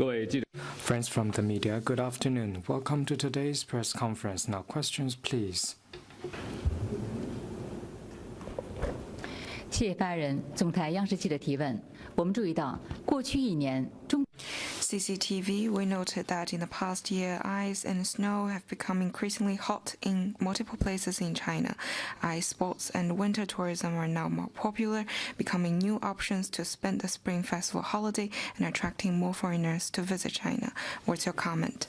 Friends from the media, good afternoon. Welcome to today's press conference. Now, questions, please. 谢谢发言人。总台央视记者提问：我们注意到，过去一年中。 CCTV, we noted that in the past year, ice and snow have become increasingly hot in multiple places in China. Ice sports and winter tourism are now more popular, becoming new options to spend the Spring Festival holiday and attracting more foreigners to visit China. What's your comment?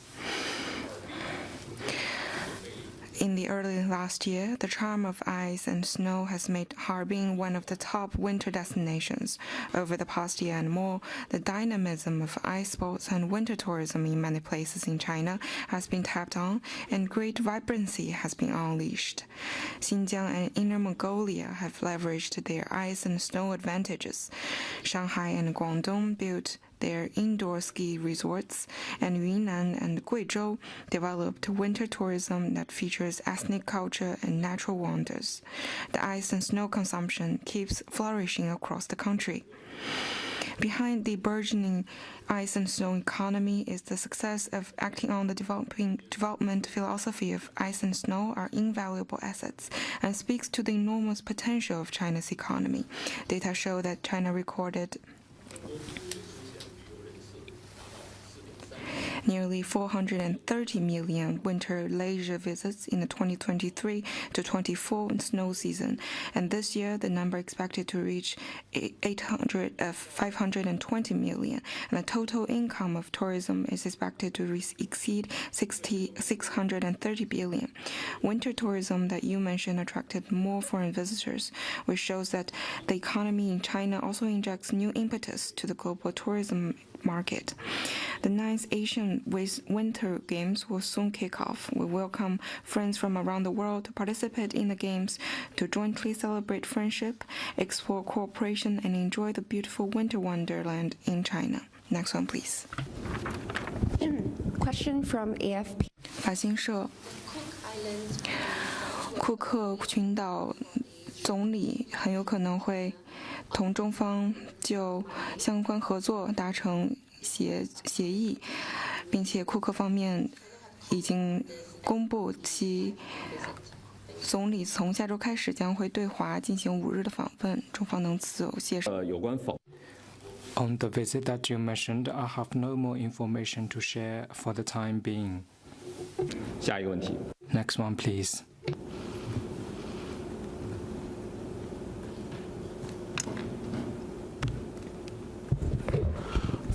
In the early last year, the charm of ice and snow has made Harbin one of the top winter destinations. Over the past year and more, the dynamism of ice sports and winter tourism in many places in China has been tapped on, and great vibrancy has been unleashed. Xinjiang and Inner Mongolia have leveraged their ice and snow advantages. Shanghai and Guangdong built their indoor ski resorts, and Yunnan and Guizhou developed winter tourism that features ethnic culture and natural wonders. The ice and snow consumption keeps flourishing across the country. Behind the burgeoning ice and snow economy is the success of acting on the development philosophy of ice and snow are invaluable assets and speaks to the enormous potential of China's economy. Data show that China recorded nearly 430 million winter leisure visits in the 2023-24 snow season, and this year the number expected to reach 520 million, and the total income of tourism is expected to exceed 630 billion. Winter tourism that you mentioned attracted more foreign visitors, which shows that the economy in China also injects new impetus to the global tourism market. The 9th Asian Winter Games will soon kick off. We welcome friends from around the world to participate in the Games to jointly celebrate friendship, explore cooperation, and enjoy the beautiful winter wonderland in China. Next one, please. Question from AFP. 法新社，库克群岛总理很有可能会同中方就相关合作达成协议，并且库克方面已经公布其总理从下周开始将会对华进行5日的访问，中方能自有协商。有关访 On the visit that you mentioned, I have no more information to share for the time being. 下一个问题。 Next one, please.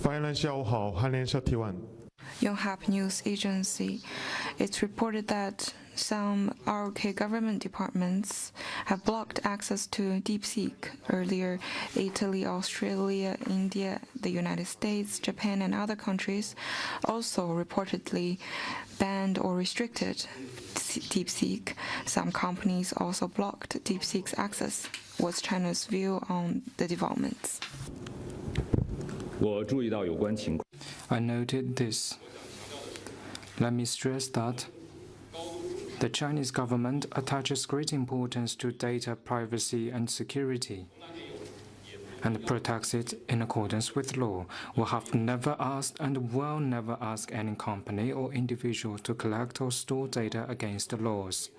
发言人下午好，韩联社提问。 Yonhap News Agency, it's reported that some ROK government departments have blocked access to DeepSeek. Earlier, Italy, Australia, India, the United States, Japan, and other countries also reportedly banned or restricted DeepSeek. Some companies also blocked DeepSeek's access. What's China's view on the developments? 我注意到有关情况。 I noted this. Let me stress that the Chinese government attaches great importance to data privacy and security and protects it in accordance with law. We have never asked and will never ask any company or individual to collect or store data against the laws.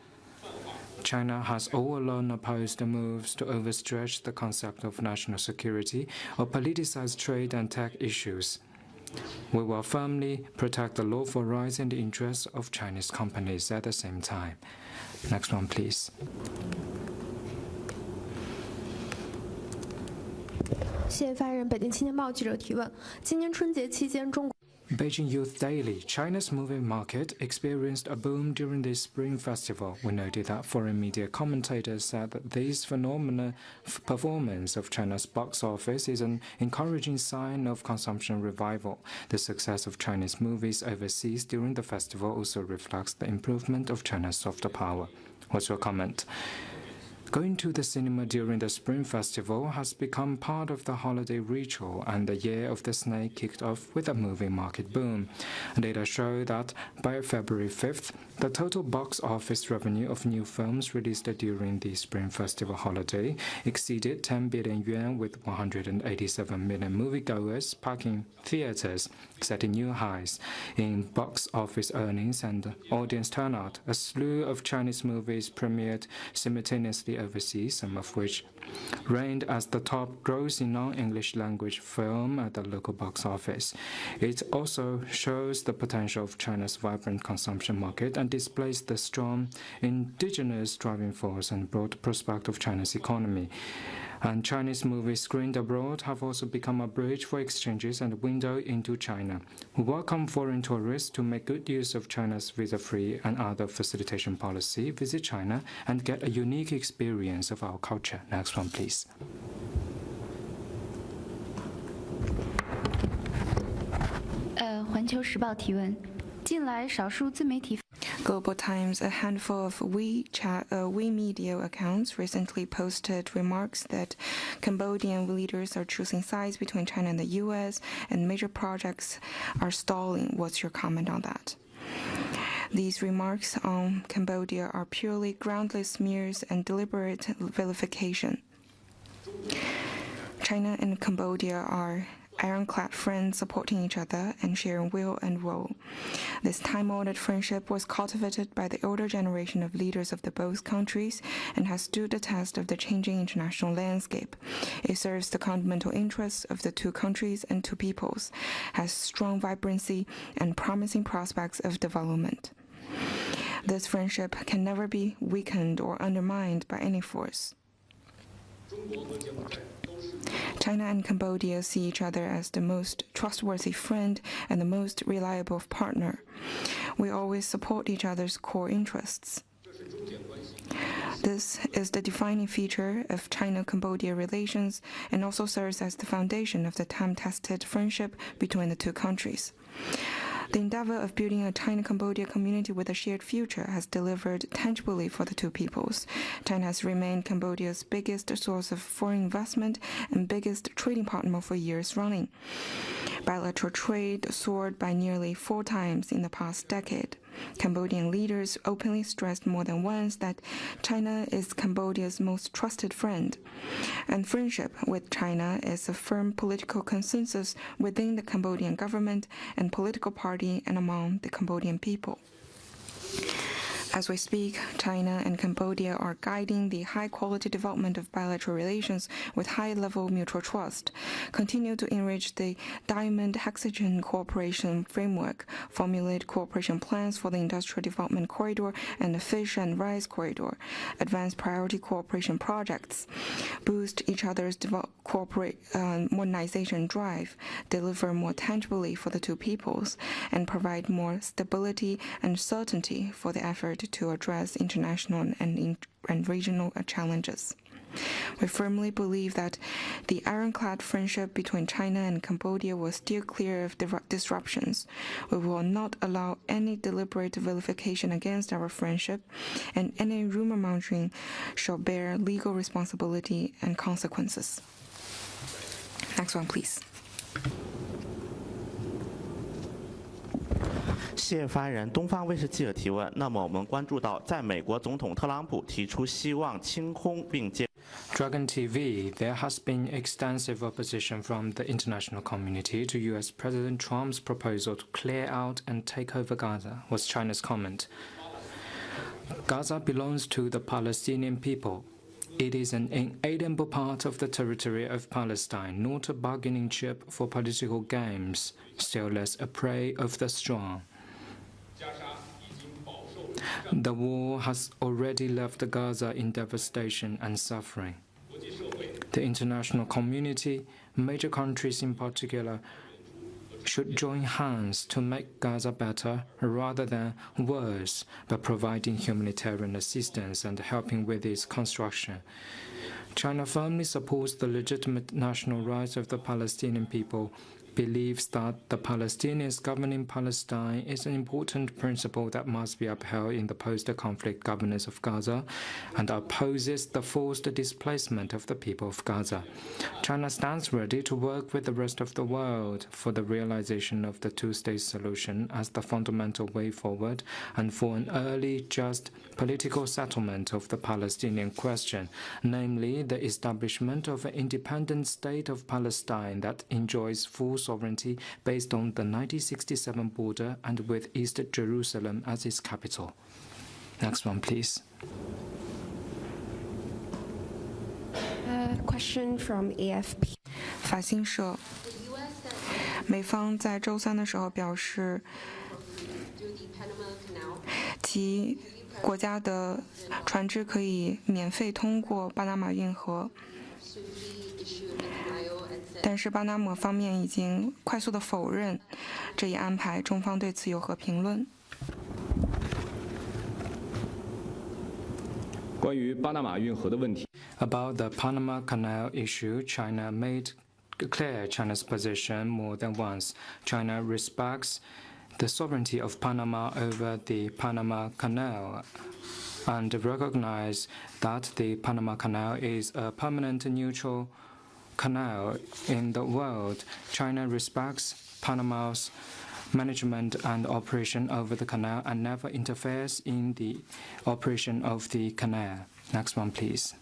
China has all along opposed the moves to overstretch the concept of national security or politicize trade and tech issues. We will firmly protect the lawful rights and interests of Chinese companies at the same time. Next one, please. 谢谢发言人。北京青年报记者提问：今年春节期间，中国 Beijing Youth Daily, China's movie market experienced a boom during the Spring Festival. We noted that foreign media commentators said that this phenomenal performance of China's box office is an encouraging sign of consumption revival. The success of Chinese movies overseas during the festival also reflects the improvement of China's soft power. What's your comment? Going to the cinema during the Spring Festival has become part of the holiday ritual, and the Year of the Snake kicked off with a movie market boom. Data show that by February 5th, the total box office revenue of new films released during the Spring Festival holiday exceeded 10 billion yuan, with 187 million moviegoers packing theaters, setting new highs in box office earnings and audience turnout. A slew of Chinese movies premiered simultaneously overseas, some of which reigned as the top grossing non-English language film at the local box office. It also shows the potential of China's vibrant consumption market and displays the strong indigenous driving force and broad prospect of China's economy. And Chinese movies screened abroad have also become a bridge for exchanges and a window into China. We welcome foreign tourists to make good use of China's visa-free and other facilitation policy, visit China, and get a unique experience of our culture. Next one, please.《环球时报》提问：近来少数自媒体。 Global Times, a handful of We media accounts recently posted remarks that Cambodian leaders are choosing sides between China and the U.S. and major projects are stalling. What's your comment on that? These remarks on Cambodia are purely groundless smears and deliberate vilification. China and Cambodia are ironclad friends supporting each other and sharing will and role. This time-honored friendship was cultivated by the older generation of leaders of the both countries and has stood the test of the changing international landscape. It serves the fundamental interests of the two countries and two peoples, has strong vibrancy and promising prospects of development. This friendship can never be weakened or undermined by any force. China and Cambodia see each other as the most trustworthy friend and the most reliable partner. We always support each other's core interests. This is the defining feature of China-Cambodia relations and also serves as the foundation of the time-tested friendship between the two countries. The endeavor of building a China-Cambodia community with a shared future has delivered tangibly for the two peoples. China has remained Cambodia's biggest source of foreign investment and biggest trading partner for years running. Bilateral trade soared by nearly 4 times in the past decade. Cambodian leaders openly stressed more than once that China is Cambodia's most trusted friend, and friendship with China is a firm political consensus within the Cambodian government and political party and among the Cambodian people. As we speak, China and Cambodia are guiding the high-quality development of bilateral relations with high-level mutual trust, continue to enrich the Diamond Hexagon Cooperation Framework, formulate cooperation plans for the Industrial Development Corridor and the Fish and Rice Corridor, advance priority cooperation projects, boost each other's modernization drive, deliver more tangibly for the two peoples, and provide more stability and certainty for the effort to address international and regional challenges. We firmly believe that the ironclad friendship between China and Cambodia will steer clear of disruptions. We will not allow any deliberate vilification against our friendship, and any rumor mongering shall bear legal responsibility and consequences. Next one, please. 谢谢发言人。东方卫视记者提问：那么我们关注到，在美国总统特朗普提出希望清空并接。 Dragon TV, there has been extensive opposition from the international community to U.S. President Trump's proposal to clear out and take over Gaza, was China's comment. Gaza belongs to the Palestinian people. It is an inalienable part of the territory of Palestine, not a bargaining chip for political games, still less a prey of the strong. The war has already left Gaza in devastation and suffering. The international community, major countries in particular, should join hands to make Gaza better rather than worse by providing humanitarian assistance and helping with its construction. China firmly supports the legitimate national rights of the Palestinian people believes that the Palestinians governing Palestine is an important principle that must be upheld in the post-conflict governance of Gaza and opposes the forced displacement of the people of Gaza. China stands ready to work with the rest of the world for the realization of the two-state solution as the fundamental way forward and for an early, just political settlement of the Palestinian question, namely the establishment of an independent state of Palestine that enjoys full sovereignty based on the 1967 border and with East Jerusalem as its capital. Next one, please. Question from AFP. 法新社，美方在周三的时候表示，其国家的船只可以免费通过巴拿马运河，但是巴拿马方面已经快速的否认这一安排，中方对此有何评论？关于巴拿马运河的问题， About the Panama Canal issue, China made clear China's position more than once. China respects the sovereignty of Panama over the Panama Canal and recognize that the Panama Canal is a permanent neutral canal in the world. China respects Panama's management and operation over the canal and never interferes in the operation of the canal. Next one, please.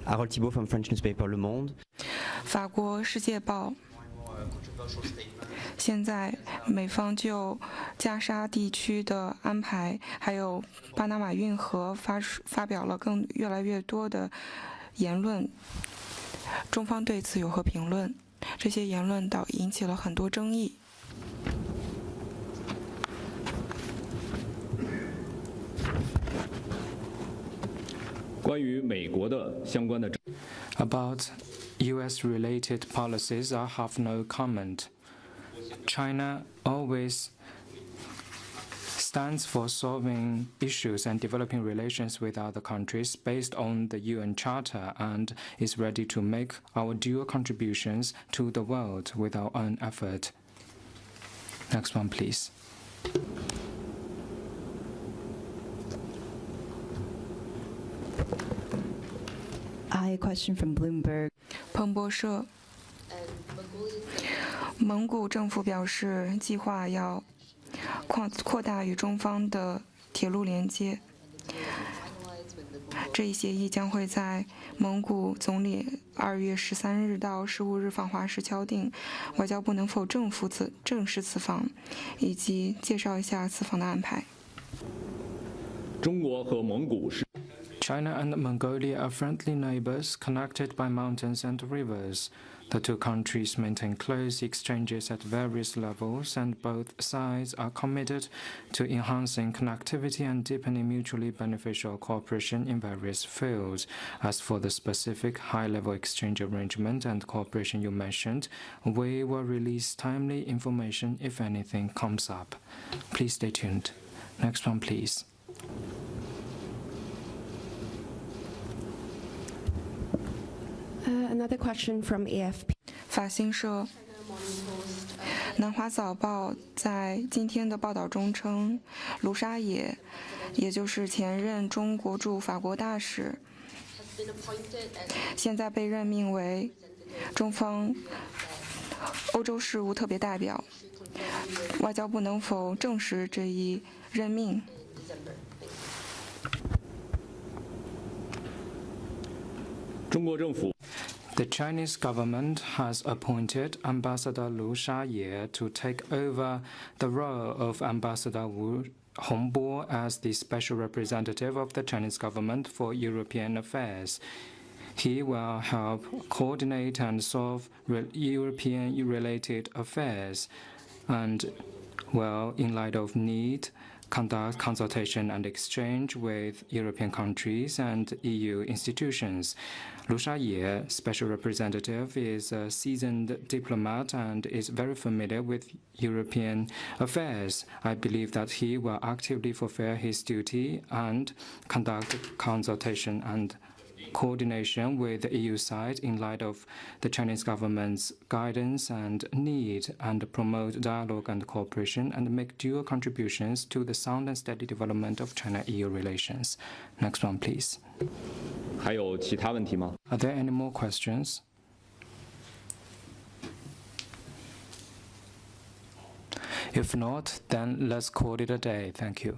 Harold Thibault from French newspaper Le Monde. 法国《世界报》现在美方就加沙地区的安排，还有巴拿马运河发表了越来越多的言论，中方对此有何评论？这些言论引起了很多争议。关于美国的相关的 About U.S.-related policies, I have no comment. China always stands for solving issues and developing relations with other countries based on the UN Charter and is ready to make our dual contributions to the world with our own effort. Next one, please. A question from Bloomberg. 彭博社，蒙古政府表示，计划要扩大与中方的铁路连接。这一协议将会在蒙古总理2月13日到15日访华时敲定。外交部能否证实此访，以及介绍一下此访的安排？中国和蒙古是 China and Mongolia are friendly neighbors connected by mountains and rivers. The two countries maintain close exchanges at various levels, and both sides are committed to enhancing connectivity and deepening mutually beneficial cooperation in various fields. As for the specific high-level exchange arrangement and cooperation you mentioned, we will release timely information if anything comes up. Please stay tuned. Next one, please. Another question from AFP. 法新社，南华早报在今天的报道中称，卢沙野，也就是前任中国驻法国大使，现在被任命为中方欧洲事务特别代表。外交部能否证实这一任命？中国政府 The Chinese government has appointed Ambassador Liu Shaye to take over the role of Ambassador Wu Hongbo as the special representative of the Chinese government for European affairs. He will help coordinate and solve European-related affairs and will, in light of need, conduct consultation and exchange with European countries and EU institutions. Lu Shaye, Special Representative, is a seasoned diplomat and is very familiar with European affairs. I believe that he will actively fulfill his duty and conduct consultation and coordination with the EU side in light of the Chinese government's guidance and need, and promote dialogue and cooperation and make dual contributions to the sound and steady development of China-EU relations. Next one, please. 还有其他问题吗？ Are there any more questions? If not, then let's call it a day. Thank you.